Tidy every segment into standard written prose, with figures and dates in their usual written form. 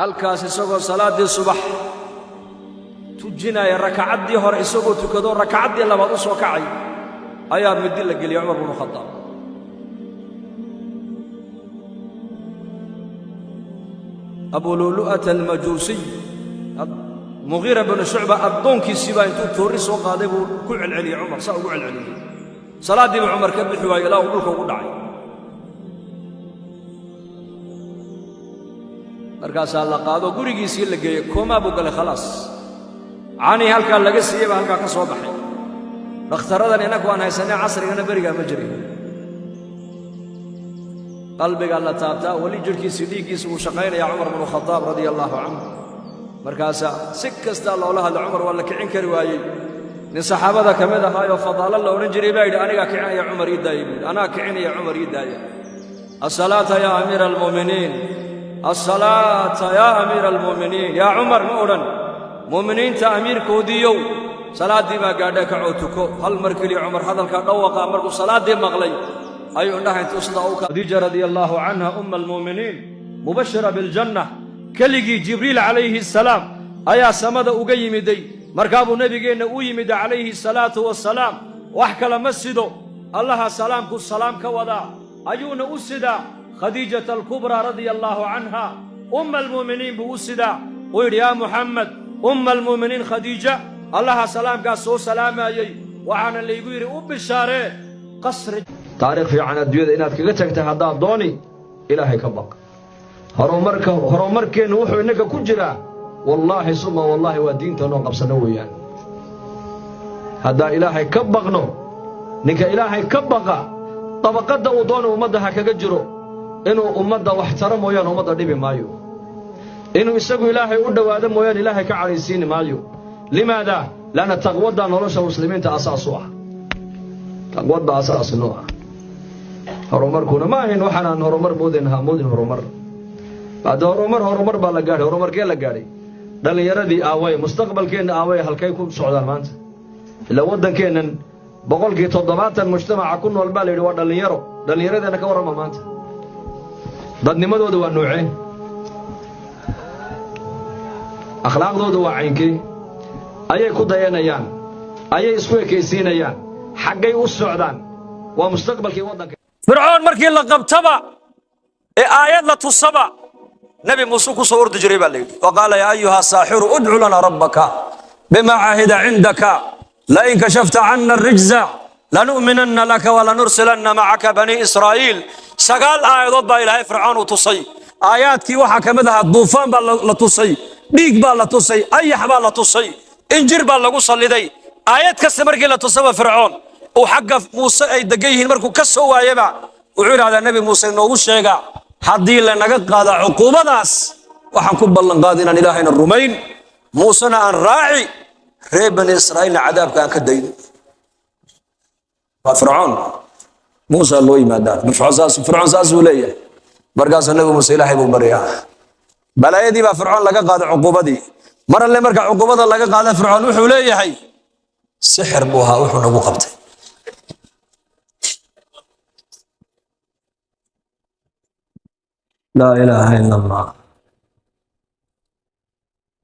halkaas isagoo salaadii subax tujinaya rakcaddii hore isagoo tukado rakcaddii labaad u soo kacay ayaa midi la geliyay Umar ibn Khattab. Abu Lu'lu'at al-Majusi Mughira ibn Shu'ba addoonkiisii baa intuu toori soo qaaday buu ku celceliyay Umar saa ugu celceliyay salaadii Umar ka bixi waayay ilaa uu dhulka ugu dhacay. markaasaa la qaado gurigiisii la geeyey koomaa buu galay khalaas caanii halkaa laga siiyey baa halkaa ka soo baxay. dhakhtaradan inagu aan haysanay casrigana berigaa ma jirin. qalbigaa la taabtaa weli jirhkiisii dhiiggiisa uu shaqaynayaa Cumar ibn Khattab radiyallahu canhu. markaasaa si kastaa loola hadla Cumar waa la kicin kari waayey. nin saxaabada ka mid ahaayoo fadaalo la odhan jiray baa yidhi anigaa kicinaya Cumar ii daaya buuhi anaa kicinaya Cumar ii daaya. asalaata yaa amiira almu'miniin الصلاة يا أمير المؤمنين يا عمر مؤمن مؤمنين تأمير كوديو صلاة دي ما قاعدة كعوتكو هل مركلي عمر هذا الكدوق أمركو صلاة دي مغلي أي أنها تصدقوك خديجة رضي الله عنها أم المؤمنين مبشرة بالجنة كلجي جبريل عليه السلام أيا سمد أقيمدي مركاب نبينا أقيمد عليه الصلاة والسلام وأحكى مسجده الله سلامك السلام كودا أيون أسدا خديجة الكبرى رضي الله عنها أم المؤمنين بوسدا ويقول يا محمد أم المؤمنين خديجة الله سلام قاسو سلام أيي وعن اللي يقول أب الشارع قصر تاريخ في عن الديود إنك قتلت هذا دوني إلهي كبق هرومرك نوحو إنك كجرا والله ثم والله ودين تنوقف سنويا هذا إلهي كبقنو نك إلهي كبق طبقات دون ومدها كجرو inuu ummadda wax taro mooyaan ummadda dhibi maayo inuu isagu ilaahay u dhawaado mooyaan ilaahay ka cariisiin maayo limaada lana taqwada nolosha muslimiinta asaas u ah taqwada asaas u ah horumarkuna ma ahin waxaan horumar moodin horumar baad horumar baa la gaaray horumarkee la gaaray dhalinyaradii aaway mustaqbalkeena aaway halkay ku socdaan maanta ila wadankeenan 70% mujtamaca ku nool baa la yiri waa dhalinyaradana ka warama maanta dadnimadoodu waa nooceen akhlaaqdoodu waa caynkii ayay ku dayanayaan ayay isku ekaysiinayaan xaggay u socdaan waa mustaqbalkii waddanka fircoon markii la qabtaba ee aayad la tusaba nabi muuse ku soo ordi jiray baa la yidhi waqaala yaa ayuha saaxiru udcu lana rabbaka bima caahida cindaka lain kashafta cana arrijza lanu'minanna laka walanursilanna macaka bani israa'iil sagaal aayadood baa ilaahay fircoon u tusay aayaadkii waxaa ka mid ahaa duufaan baa la tusay dhiig baa la tusay ayax baa la tusay injir baa lagu salliday aayad kasta markii la tusaba fircoon uu xagga muuse ay degan yihiin markuu ka soo waayaba wuxuu yidhahdaa nebi muuse inoogu sheega haddii lanaga qaada cuquubadaas waxaan ku ballan qaada inaan ilaahayna rumayn muusena aan raaci reer bani israa'iilna cadaabka aan ka dayno فرعون موسى لو يمادان فرعون ساس وليه بركاس النبي موسى إلهي ببريا بلايدي با فرعون لقى قاد عقوبتي مرة اللي مركع عقوبته لقى قاد فرعون وحو ليه حي سحر بوها وحو نبو قبتي لا إله إلا الله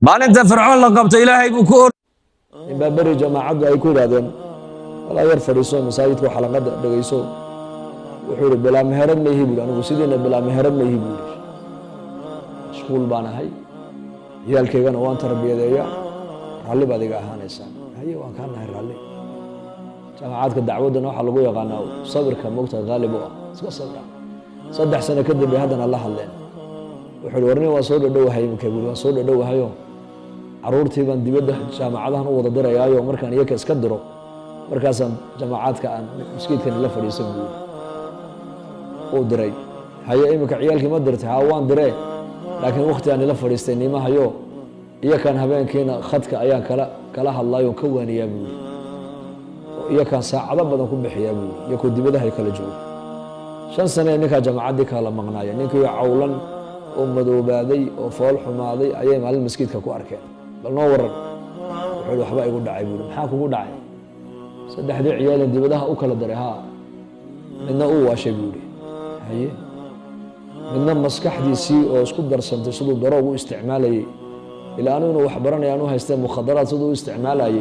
ما انت فرعون لقبت إلهي بكور إن بابري جماعة يكون هذين ولا يرفع رسول مساجد وحلقات دقيسو وحول بلا مهرب ما يهيبوا أنا بسيدنا بلا مهرب ما يهيبوا شغل بانا هاي هي الكيغان وان تربية ديا رالي بعد جاهان إنسان هاي وان كان هاي رالي جماعات الدعوة دنا حلقوا يقانا صبر كموت غالبوا صبر صدح سنة كده بهذا الله حلين وحول ورني وصول الدوا هاي مكبر وصول الدوا هايو عرورتي بان دبده جامعة هنا وضد ريا يوم مركان يكس كدرو markaasaan jamaacadka aan masjidkan la fadhiisan buu oo diray haye imika ciyaalkii ma dirtay haa waan diray laakiin waqti aan la fadhiistay nima hayo iyo kan habeenkiina khadka ayaan kala hadlayo ka waaniyaa buu iyo kan saacado badan ku bixiyaa buu iyo ku dibadaha kala joogo 5 sano ninka jamaacadii kala maqnaayay ninkii cawlan oo madoobaaday oo fool xumaaday ayay maalin masjidka ku arkeen bal noo waran wuxuu waxba igu dhacay buu maxaa kugu dhacay saddexdii ciyaal dibadaha u kala daray haa midna uu waashay buu haye midna maskaxdiisii oo isku darsantay siduu daroogu u isticmaalayay ilaa anu inuu wax baranaya anu haystee mukhadaraad siduu u isticmaalayay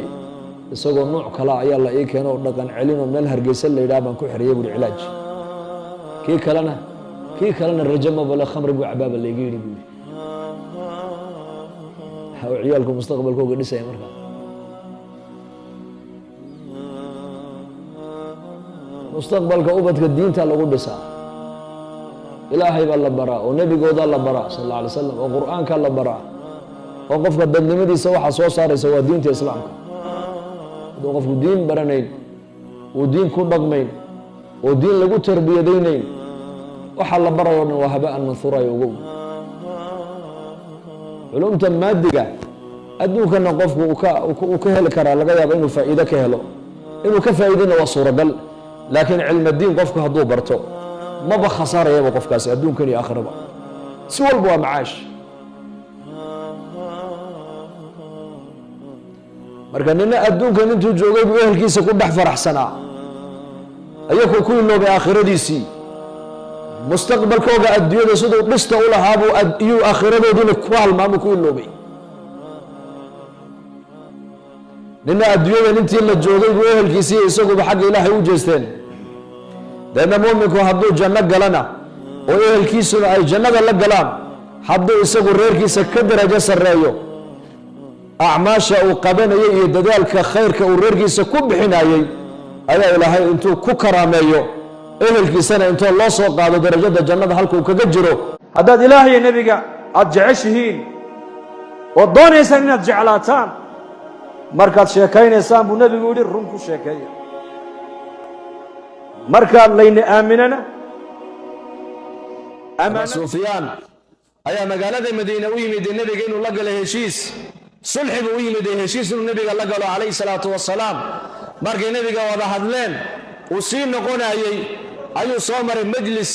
isagoo nooc kala ayaa la ii keeno oo dhaqan celinoo meel hargeysa la yidhaha baan ku xiriyay buuhi cilaaj kii kalena rajo mabale khamri buu cabaaba layga yidhi buuhi oo ciyaalku mustaqbalkooga dhisaya markaa mustaqbalka ubadka diinta lagu dhisaa ilaahay baa la baraa oo nebigoodaa la baraa sal alla alay slam oo qur'aankaa la baraa oo qofka dadnimadiisa waxaa soo saaraysa waa diinta islaamka hadduu qofku diin baranayn uu diin ku dhaqmayn oo diin lagu tarbiyadaynayn waxaa la barayo dhan waa haba'an manhuurayo ogow culumta maadiga adduunkana qofku uu ka heli karaa laga yaabo inuu faa'iido ka helo inuu ka faa'iidayna waa suuragal laakiin cilmadiin qofku hadduu barto maba khasaarayaba qofkaasi adduunkan iyo aakhiraba si walba waa macaash marka nina adduunkan intuu joogay buu ehelkiisa ku dhex faraxsanaa ayagoo ku iloobay aakhiradiisii mustaqbalkooga adduunyada siduu dhista u lahaabuu iyuu aakhiradoodiina ku halmaamuu ku iloobay nina adduunyadan intii la joogay buu ehelkiisii isaguba xagga ilaahay u jeesteen deedna muuminku hadduu janno galana oo ehelkiisuna ay jannada la galaan hadduu isagu reerkiisa ka darajo sarreeyo acmaasha uu qabanayay iyo dadaalka khayrka uu reerkiisa ku bixinayay ayaa ilaahay intuu ku karaameeyo ehelkiisana intoo loo soo qaado darajada jannada halkuu kaga jiro haddaad ilaah iyo nebiga aad jeceshihiin oo doonaysaan inaad jeclaataan markaad sheekaynaysaan buu nebigu yidhi run ku sheekeeya markaad layna aaminana sufyaan ayaa magaalada madiina u yimid nebiga inuu la galo heshiis sulxi buu u yimid heshiis inuu nebiga la galo calayhi salaatu wasalaam markay nebiga wada hadleen uu sii noqonayey ayuu soo maray majlis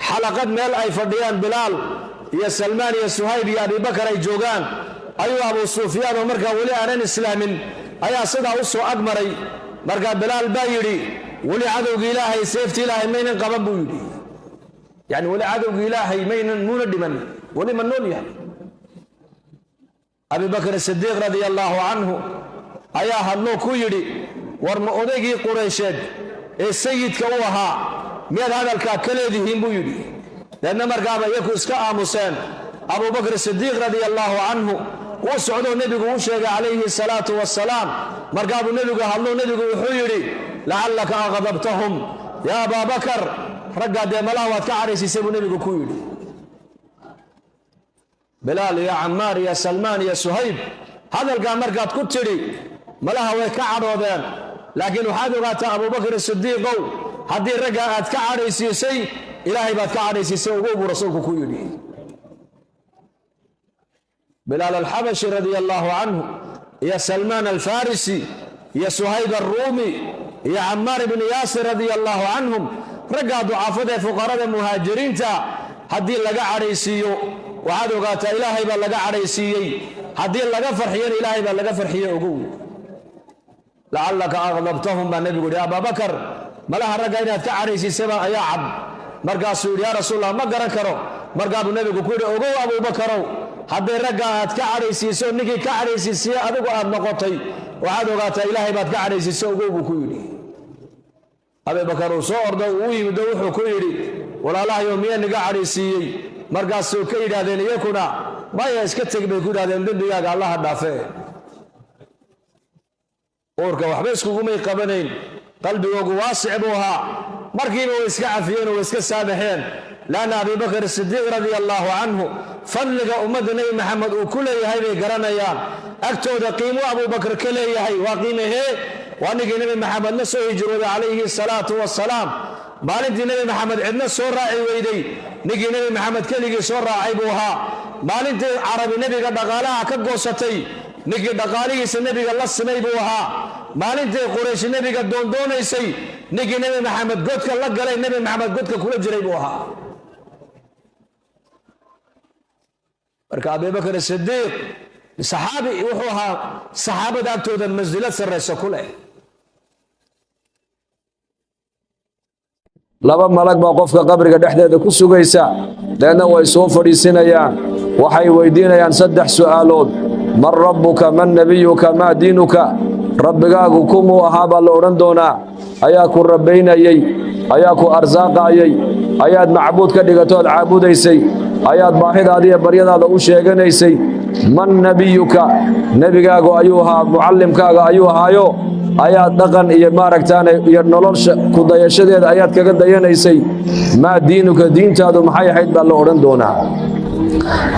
xalaqad meel ay fadhiyaan bilaal iyo salmaan iyo suhayb iyo abibakar ay joogaan ayuu abu sufyaan oo markaa weli aanan islaamin ayaa sidaa u soo ag maray markaa bilaal baa yidhi weli cadowga ilaahay seefti ilaahay maynan qaban buu yidhi yani weli cadowga ilaahay muuna dhiman weli ma nool yahay abibakr sidiiq radia allaahu canhu ayaa hadloo ku yidhi war ma odaygii quraysheed ee sayidka u ahaa miyaad hadalkaa ka leedihiin buu yidhi deedna markaaba iyaku iska aamuseen abubakr sidiiq radia allaahu canhu wuu socdoo nebigu u sheegay calayhi salaatu wasalaam markaabuu nebigu hadlo nebigu wuxuu yidhi lacallaka aqdabtahum yaa abaabakar raggaa dee malaha waad ka cadhaysiisay buu nebigu ku yidhi bilaal iyo camaar iyo salmaan iyo suhayb hadalkaa markaad ku tidhi malaha way ka cadhoodeen laakiin waxaad ogaataa abubakr sidiiqow haddii raggaa aad ka cadhaysiisay ilaahay baad ka cadhaysiisay ogow buu rasuulku ku yidhi bilaal alxabashi radia allaahu canhu iyo salmaan alfarisi iyo suhayb alruumi iyo camaar ibni yaasir radia allaahu canhum raggaa ducaafada ee fuqarada muhaajiriinta haddii laga cadhaysiiyo waxaad ogaataa ilaahay baa laga cadhaysiiyey haddii laga farxiyana ilaahay baa laga farxiyey ogow lacallaka aqdabtahum baa nebigu yidhi abaabakar malaha ragga inaad ka cadhaysiisaba ayaa cad markaasuu yidhi yaa rasuulallah ma garan karo markaabuu nebigu ku yidhi ogow abuubakarow hadday ragga aad ka cadhaysiiso ninkii ka cadhaysiisiye adigu aad noqotay waxaad ogaataa ilaahay baad ka cadhaysiisa ogow buu ku yidhi abubakar uu soo ordo uu yimid oo wuxuu ku yidhi walaalahayo miyaa niga cadhaysiiyey markaasuu ka yidhaahdeen iyakuna maya iska teg bay ku yidhahdeen dembigaaga allaha dhaafe uurka waxba iskugumay qabanayn qalbigoogu waasic buu ahaa markiiba way iska cafiyeen oo way iska saamaxeen laanna abibakr sidiiq radia allaahu canhu fadliga ummadda nebi maxamed uu ku leeyahay bay garanayaan agtooda qiimuu abubakar ka leeyahay waa qiimahee waa ninkii nebi maxamed la soo hijrooday calayhi salaatu wasalaam maalintii nebi maxamed cidna soo raaci weyday ninkii nebi maxamed keligii soo raacay buu ahaa maalintii carabi nebiga dhaqaalaha ka goosatay ninkii dhaqaalihiisa nebiga la simay buu ahaa maalintii quraysh nebiga doondoonaysay ninkii nebi maxamed godka la galay nebi maxamed godka kula jiray buu ahaa marka abubakr sidiiq saxaabi wuxuu ahaa saxaabada agtooda mansilad sarraysa ku leh laba malag baa qofka qabriga dhexdeeda ku sugaysa deedna way soo fadhiisinayaan waxay weydiinayaan 3 su'aalood man rabbuka man nabiyuka ma diinuka rabbigaagu kumuu ahaa baa la odhan doonaa ayaa ku rabbaynayey ayaa ku arsaaqayey ayaad macbuud ka dhigatood caabudaysay ayaad baahidaada iyo baryadaada u sheeganaysay man nabiyuka nebigaagu ayuu ahaa mucallimkaaga ayuu ahaayo ayaad dhaqan iyo maaragtaan iyo nolosha ku dayashadeeda ayaad kaga dayanaysay maa diinuka diintaadu maxay ahayd baa la odhan doonaa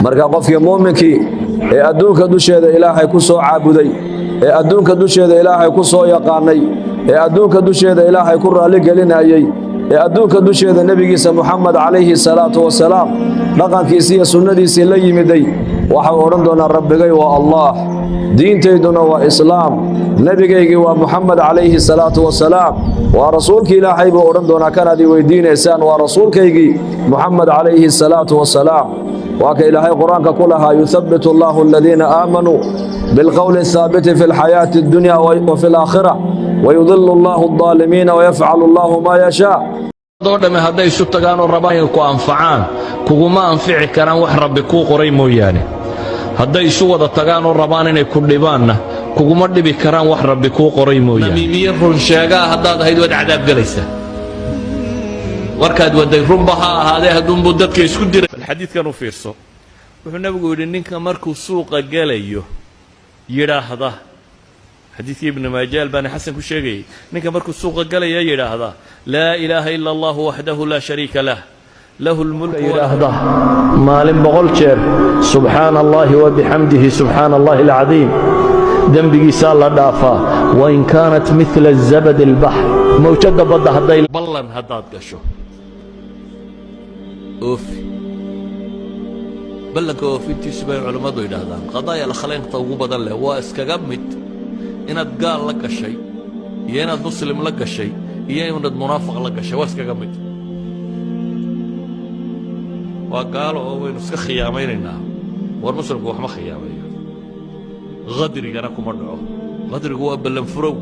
marka qofkii muuminkii ee adduunka dusheeda ilaahay ku soo caabuday ee adduunka dusheeda ilaahay ku soo yaqaanay ee adduunka dusheeda ilaahay ku raali gelinayay ee adduunka dusheeda nebigiisa Muhammad calayhi salaatu wasalaam dhaqankiisii iyo sunnadiisii la yimiday waxa uu odhan doonaa rabbigay waa Allah diintayduna waa islaam nebigaygii waa Muhammad calayhi salaatu wasalaam waa rasuulkii ilaahay buu odhan doonaa kanaad weydiinaysaan waa rasuulkaygii Muhammad calayhi salaatu wasalaam وك إلهي قرآنك كلها يثبت الله الذين آمنوا بالقول الثابت في الحياة الدنيا وفي الآخرة ويضل الله الظالمين ويفعل الله ما يشاء doodhame hadday isu tagaan oo rabaan ku anfacaan kuguma anfici karaan wax rabbi ku qoray mooyaane hadday isu wada tagaan oo rabaan inay ku dhibaanna kuguma dhibi karaan wax rabbi ku qoray mooyaane namiimiye run sheegaa haddaad ahayd wad cadaab galaysaa warkaad waday runba ha ahaadee hadduunbuu dadka isku diray xadiidkan u fiirso wuxuu nabigu yidhi ninka markuu suuqa galayo yidhaahda xadiidkii ibnu maaja albaani xasan ku sheegayay ninka markuu suuqa galaya yidhaahda laa ilaaha ila allahu waxdahu laa shariika lah lahu lmulku yidhaahda maalin 100 jeer subxaana allahi wabixamdihi subxaana allahi alcadiim dembigiisaa la dhaafaa wain kaanat mila zabad albaxr mawjada badda hadday ballan haddaad gasho oofi ballanka oofintiisu bay culammadu yidhaahdaan qadaaya alkhaleynta ugu badan leh waa iskaga mid inaad gaal la gashay iyo inaad muslim la gashay iyo inaad munaafiq la gashay waa iskaga mid waa gaalo oo waynu iska khiyaamaynaynaa war muslimku wax ma khiyaamayo qadrigana kuma dhaco qadrigu waa ballan furow